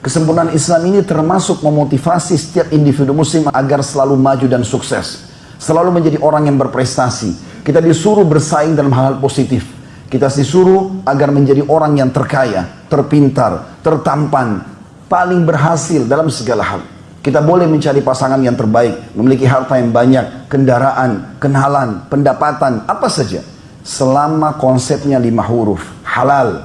Kesempurnaan Islam ini termasuk memotivasi setiap individu muslim agar selalu maju dan sukses. Selalu menjadi orang yang berprestasi. Kita disuruh bersaing dalam hal-hal positif. Kita disuruh agar menjadi orang yang terkaya, terpintar, tertampan, paling berhasil dalam segala hal. Kita boleh mencari pasangan yang terbaik, memiliki harta yang banyak, kendaraan, kenalan, pendapatan, apa saja. Selama konsepnya 5 huruf, halal.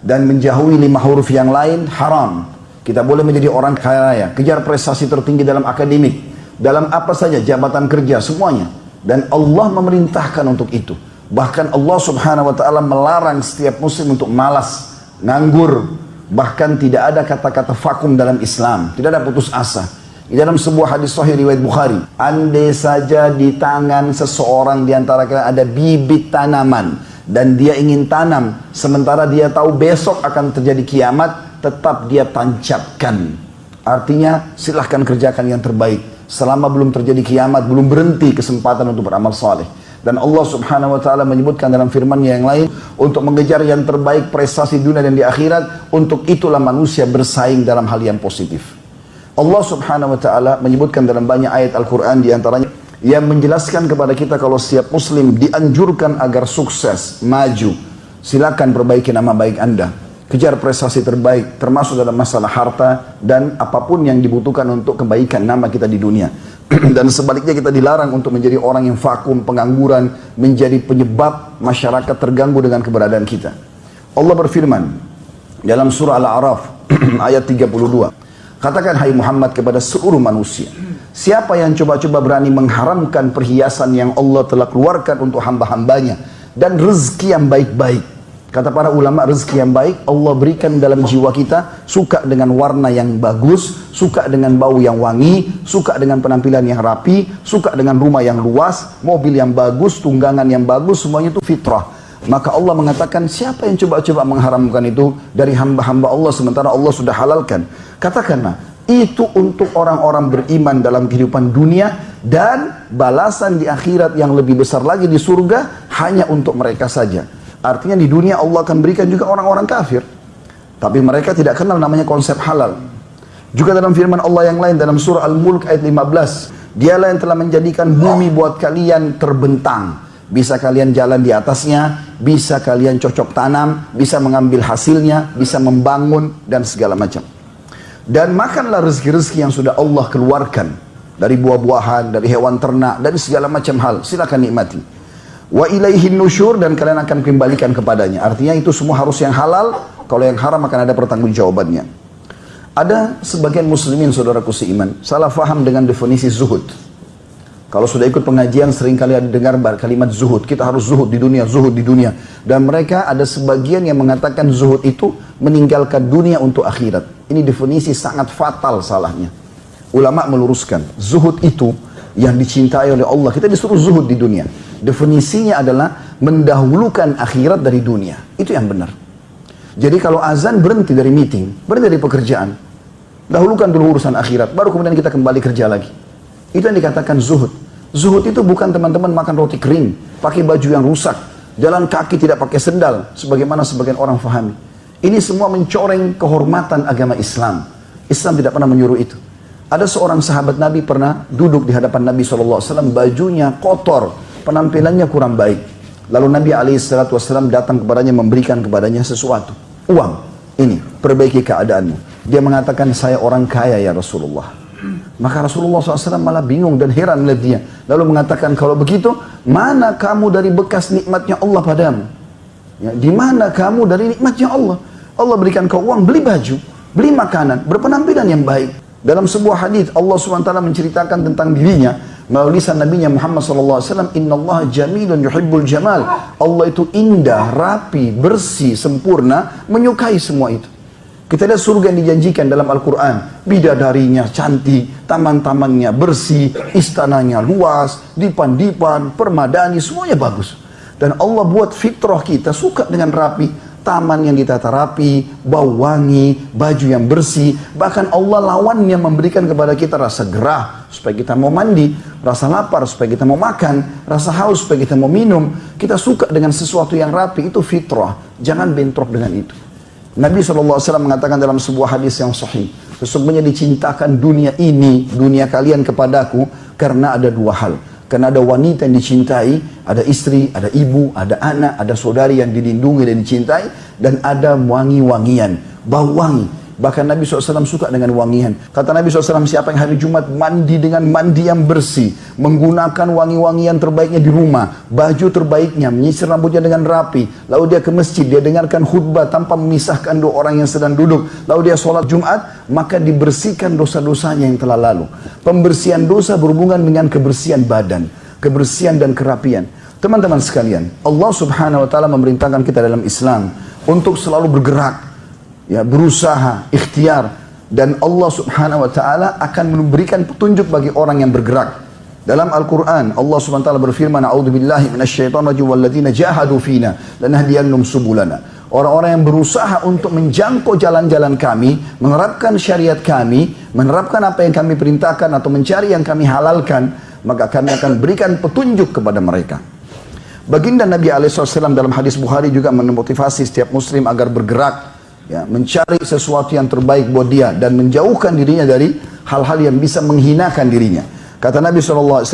Dan menjauhi 5 huruf yang lain, haram. Kita boleh menjadi orang kaya raya, kejar prestasi tertinggi dalam akademik, dalam apa saja, jabatan kerja, semuanya. Dan Allah memerintahkan untuk itu. Bahkan Allah subhanahu wa ta'ala melarang setiap muslim untuk malas, nganggur. Bahkan tidak ada kata-kata vakum dalam Islam. Tidak ada putus asa. Di dalam sebuah hadis sahih riwayat Bukhari. Andai saja di tangan seseorang di antara kalian ada bibit tanaman. Dan dia ingin tanam. Sementara dia tahu besok akan terjadi kiamat. Tetap dia tancapkan. Artinya silahkan kerjakan yang terbaik. Selama belum terjadi kiamat, belum berhenti kesempatan untuk beramal saleh. Dan Allah subhanahu wa ta'ala menyebutkan dalam firman-Nya yang lain, untuk mengejar yang terbaik prestasi dunia dan di akhirat, untuk itulah manusia bersaing dalam hal yang positif. Allah subhanahu wa ta'ala menyebutkan dalam banyak ayat Al-Quran, di antaranya yang menjelaskan kepada kita kalau setiap muslim dianjurkan agar sukses, maju. Silakan perbaiki nama baik Anda. Kejar prestasi terbaik, termasuk dalam masalah harta dan apapun yang dibutuhkan untuk kebaikan nama kita di dunia. Dan sebaliknya kita dilarang untuk menjadi orang yang vakum, pengangguran, menjadi penyebab masyarakat terganggu dengan keberadaan kita. Allah berfirman dalam surah Al-A'raf ayat 32. Katakan hai Muhammad kepada seluruh manusia, siapa yang coba-coba berani mengharamkan perhiasan yang Allah telah keluarkan untuk hamba-hambanya dan rezeki yang baik-baik. Kata para ulama, rezeki yang baik Allah berikan dalam jiwa kita, suka dengan warna yang bagus, suka dengan bau yang wangi, suka dengan penampilan yang rapi, suka dengan rumah yang luas, mobil yang bagus, tunggangan yang bagus, semuanya itu fitrah. Maka Allah mengatakan, siapa yang coba-coba mengharamkan itu dari hamba-hamba Allah sementara Allah sudah halalkan? Katakanlah, itu untuk orang-orang beriman dalam kehidupan dunia dan balasan di akhirat yang lebih besar lagi di surga hanya untuk mereka saja. Artinya di dunia Allah akan berikan juga orang-orang kafir. Tapi mereka tidak kenal namanya konsep halal. Juga dalam firman Allah yang lain dalam surah Al-Mulk ayat 15. Dialah yang telah menjadikan bumi buat kalian terbentang. Bisa kalian jalan di atasnya, bisa kalian cocok tanam, bisa mengambil hasilnya, bisa membangun dan segala macam. Dan makanlah rezeki-rezeki yang sudah Allah keluarkan. Dari buah-buahan, dari hewan ternak, dari segala macam hal. Silakan nikmati. Wa ilaihin nusyur, dan kalian akan kembalikan kepadanya. Artinya itu semua harus yang halal, kalau yang haram akan ada pertanggungjawabannya. Ada sebagian muslimin saudaraku seiman salah faham dengan definisi zuhud. Kalau sudah ikut pengajian sering kali ada dengar kalimat zuhud, kita harus zuhud di dunia, zuhud di dunia. Dan mereka ada sebagian yang mengatakan zuhud itu meninggalkan dunia untuk akhirat. Ini definisi sangat fatal salahnya. Ulama meluruskan, zuhud itu yang dicintai oleh Allah, kita disuruh zuhud di dunia. Definisinya adalah mendahulukan akhirat dari dunia. Itu yang benar. Jadi kalau azan berhenti dari meeting, berhenti dari pekerjaan, dahulukan dulu urusan akhirat, baru kemudian kita kembali kerja lagi. Itu yang dikatakan zuhud. Zuhud itu bukan teman-teman makan roti kering, pakai baju yang rusak, jalan kaki tidak pakai sendal, sebagaimana sebagian orang fahami. Ini semua mencoreng kehormatan agama Islam. Islam tidak pernah menyuruh itu. Ada seorang sahabat Nabi pernah duduk di hadapan Nabi SAW, bajunya kotor, penampilannya kurang baik. Lalu Nabi SAW datang kepadanya, memberikan kepadanya sesuatu. Uang, ini, perbaiki keadaanmu. Dia mengatakan, saya orang kaya ya Rasulullah. Maka Rasulullah SAW malah bingung dan heran melihat dia. Lalu mengatakan, kalau begitu, mana kamu dari bekas nikmatnya Allah padamu? Ya, di mana kamu dari nikmatnya Allah? Allah berikan kau uang, beli baju, beli makanan, berpenampilan yang baik. Dalam sebuah hadis Allah SWT menceritakan tentang dirinya melalui lisan Nabi Muhammad SAW, Inna Allah jamilun yuhibbul jamal. Allah itu indah, rapi, bersih, sempurna, menyukai semua itu. Kita lihat surga yang dijanjikan dalam Al-Quran. Bidadarinya cantik, taman-tamannya bersih, istananya luas, dipan-dipan, permadani, semuanya bagus. Dan Allah buat fitrah kita suka dengan rapi. Taman yang ditata rapi, bau wangi, baju yang bersih. Bahkan Allah lawannya memberikan kepada kita rasa gerah supaya kita mau mandi, rasa lapar supaya kita mau makan, rasa haus supaya kita mau minum. Kita suka dengan sesuatu yang rapi, itu fitrah. Jangan bentrok dengan itu. Nabi SAW mengatakan dalam sebuah hadis yang sahih, sesungguhnya dicintakan dunia ini, dunia kalian kepadaku, karena ada dua hal. Karena ada wanita yang dicintai, ada istri, ada ibu, ada anak, ada saudari yang dilindungi dan dicintai, dan ada wangi-wangian, bau wangi. Bahkan Nabi SAW suka dengan wangian. Kata Nabi SAW, siapa yang hari Jumat mandi dengan mandi yang bersih, menggunakan wangi-wangian terbaiknya di rumah, baju terbaiknya, menyisir rambutnya dengan rapi, lalu dia ke masjid, dia dengarkan khutbah tanpa memisahkan dua orang yang sedang duduk, lalu dia sholat Jumat, maka dibersihkan dosa-dosanya yang telah lalu. Pembersihan dosa berhubungan dengan kebersihan badan, kebersihan dan kerapian. Teman-teman sekalian, Allah Subhanahu wa Ta'ala memerintahkan kita dalam Islam untuk selalu bergerak, ya, berusaha, ikhtiar, dan Allah Subhanahu wa Ta'ala akan memberikan petunjuk bagi orang yang bergerak. Dalam Al-Quran, Allah Subhanahu wa Ta'ala berfirman, "A'udzubillahi minasyaitonirrajim walladzina jahadu fina lanahdiyannahum subulana." Orang-orang yang berusaha untuk menjangkau jalan-jalan kami, menerapkan syariat kami, menerapkan apa yang kami perintahkan atau mencari yang kami halalkan, maka kami akan berikan petunjuk kepada mereka. Baginda Nabi SAW dalam hadis Bukhari juga memotivasi setiap muslim agar bergerak, ya, mencari sesuatu yang terbaik buat dia dan menjauhkan dirinya dari hal-hal yang bisa menghinakan dirinya. Kata Nabi SAW,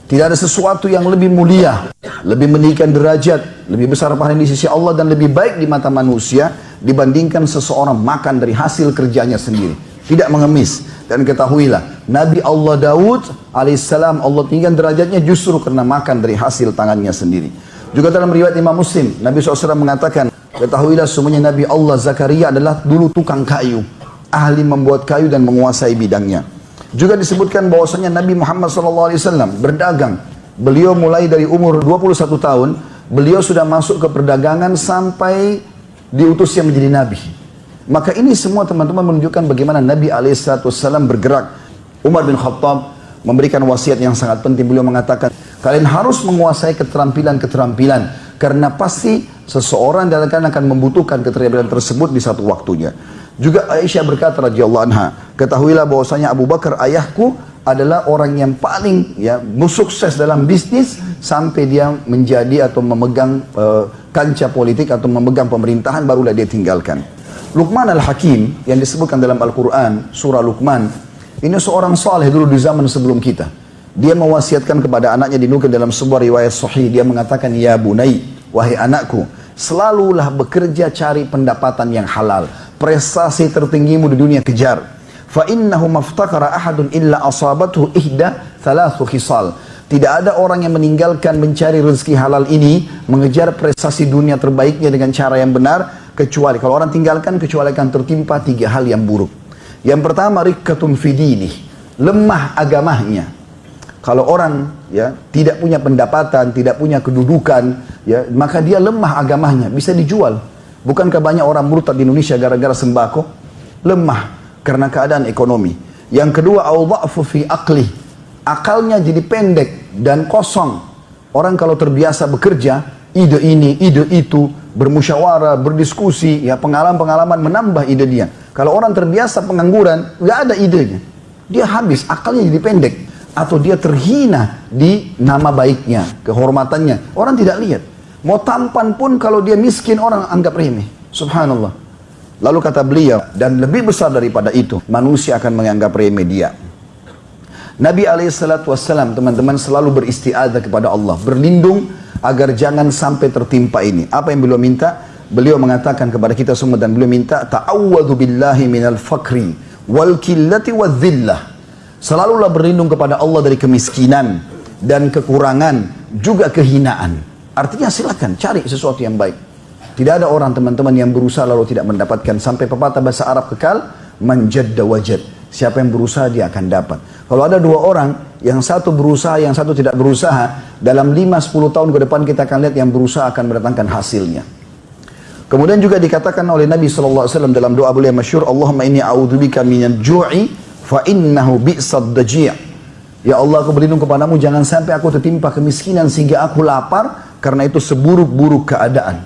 tidak ada sesuatu yang lebih mulia, lebih meninggikan derajat, lebih besar pahala di sisi Allah dan lebih baik di mata manusia dibandingkan seseorang makan dari hasil kerjanya sendiri, tidak mengemis. Dan ketahuilah, Nabi Allah Daud alaihissalam, Allah tinggikan derajatnya justru karena makan dari hasil tangannya sendiri. Juga dalam riwayat Imam Muslim, Nabi SAW mengatakan, ketahuilah semuanya Nabi Allah Zakaria adalah dulu tukang kayu, ahli membuat kayu dan menguasai bidangnya. Juga disebutkan bahwasanya Nabi Muhammad SAW berdagang. Beliau mulai dari umur 21 tahun, beliau sudah masuk ke perdagangan sampai diutusnya menjadi Nabi. Maka ini semua teman-teman menunjukkan bagaimana Nabi SAW bergerak. Umar bin Khattab memberikan wasiat yang sangat penting. Beliau mengatakan, kalian harus menguasai keterampilan-keterampilan, karena pasti seseorang dalam kalian akan membutuhkan keterampilan tersebut di satu waktunya. Juga Aisyah berkata radhiyallahu anha, ketahuilah bahwasanya Abu Bakar ayahku adalah orang yang paling sukses dalam bisnis sampai dia menjadi atau memegang kancah politik atau memegang pemerintahan, barulah dia tinggalkan. Luqman al-Hakim yang disebutkan dalam Al-Quran, surah Luqman, ini seorang saleh dulu di zaman sebelum kita. Dia mewasiatkan kepada anaknya, dinukil dalam sebuah riwayat sahih, dia mengatakan, ya bunai, wahai anakku, selalulah bekerja cari pendapatan yang halal. Prestasi tertinggimu di dunia kejar. Fa innahu maftakara ahadun illa asabathu ihda thalathu khisal. Tidak ada orang yang meninggalkan mencari rezeki halal ini, mengejar prestasi dunia terbaiknya dengan cara yang benar, kecuali kalau orang tinggalkan, kecuali akan tertimpa tiga hal yang buruk. Yang pertama, rikkatun fidinih, lemah agamanya. Kalau orang tidak punya pendapatan, tidak punya kedudukan, maka dia lemah agamanya, bisa dijual. Bukankah banyak orang murtad di Indonesia gara-gara sembako? Lemah karena keadaan ekonomi. Yang kedua, au-dha'fu fi aqli, akalnya jadi pendek dan kosong. Orang kalau terbiasa bekerja, ide ini, ide itu, bermusyawarah, berdiskusi, pengalaman-pengalaman menambah ide dia. Kalau orang terbiasa pengangguran, nggak ada idenya, dia habis, akalnya jadi pendek. Atau dia terhina di nama baiknya, kehormatannya, orang tidak lihat. Mau tampan pun kalau dia miskin, orang anggap remeh. Subhanallah. Lalu kata beliau, dan lebih besar daripada itu, manusia akan menganggap remeh dia. Nabi SAW, teman-teman, selalu beristiadah kepada Allah, berlindung agar jangan sampai tertimpa ini. Apa yang beliau minta? Beliau mengatakan kepada kita semua, dan beliau minta, ta'awwadhu billahi minal fakri wal killati wal dhillah. Selalulah berlindung kepada Allah dari kemiskinan dan kekurangan, juga kehinaan. Artinya silakan cari sesuatu yang baik. Tidak ada orang, teman-teman, yang berusaha lalu tidak mendapatkan. Sampai pepatah bahasa Arab kekal, man jadda wajad. Siapa yang berusaha dia akan dapat. Kalau ada dua orang, yang satu berusaha, yang satu tidak berusaha, dalam 5-10 tahun ke depan kita akan lihat yang berusaha akan mendatangkan hasilnya. Kemudian juga dikatakan oleh Nabi SAW dalam doa beliau masyhur, Allahumma inni a'udzubika minal ju'i fa innahu bi'sad daji'. Ya Allah, aku berlindung kepadamu, jangan sampai aku tertimpa kemiskinan sehingga aku lapar, karena itu seburuk-buruk keadaan.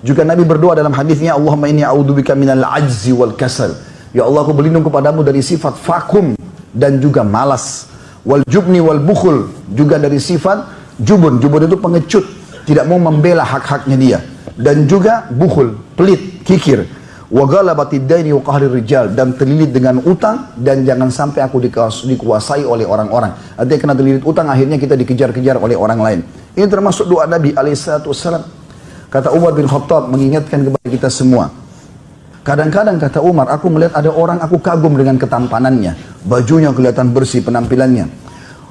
Juga Nabi berdoa dalam hadisnya, Allahumma inni a'udzubika minal ajzi wal kasal. Ya Allah, aku berlindung kepadamu dari sifat vakum dan juga malas. Wal jubni wal bukhul, juga dari sifat jubun. Jubun itu pengecut, tidak mau membela hak-haknya dia. Dan juga bukhul, pelit, kikir. Wa ghalabatid daini wa qahrir rijal, dan terlilit dengan utang dan jangan sampai aku dikuasai oleh orang-orang. Artinya kena terlilit utang, akhirnya kita dikejar-kejar oleh orang lain. Ini termasuk doa Nabi alaihissalam. Kata Umar bin Khattab mengingatkan kepada kita semua. Kadang-kadang kata Umar, aku melihat ada orang, aku kagum dengan ketampanannya, bajunya kelihatan bersih, penampilannya.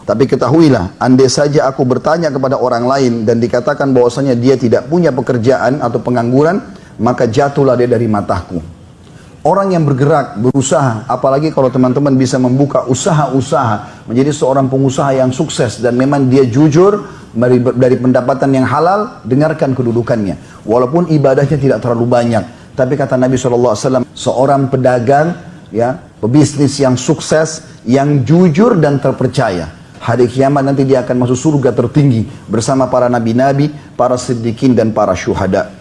Tapi ketahuilah, andai saja aku bertanya kepada orang lain dan dikatakan bahwasanya dia tidak punya pekerjaan atau pengangguran, maka jatuhlah dia dari mataku. Orang yang bergerak, berusaha, apalagi kalau teman-teman bisa membuka usaha-usaha, menjadi seorang pengusaha yang sukses dan memang dia jujur dari pendapatan yang halal, dengarkan kedudukannya. Walaupun ibadahnya tidak terlalu banyak. Tapi kata Nabi SAW, seorang pedagang, ya, pebisnis yang sukses, yang jujur dan terpercaya. Hari kiamat nanti dia akan masuk surga tertinggi bersama para nabi-nabi, para siddiqin dan para syuhada.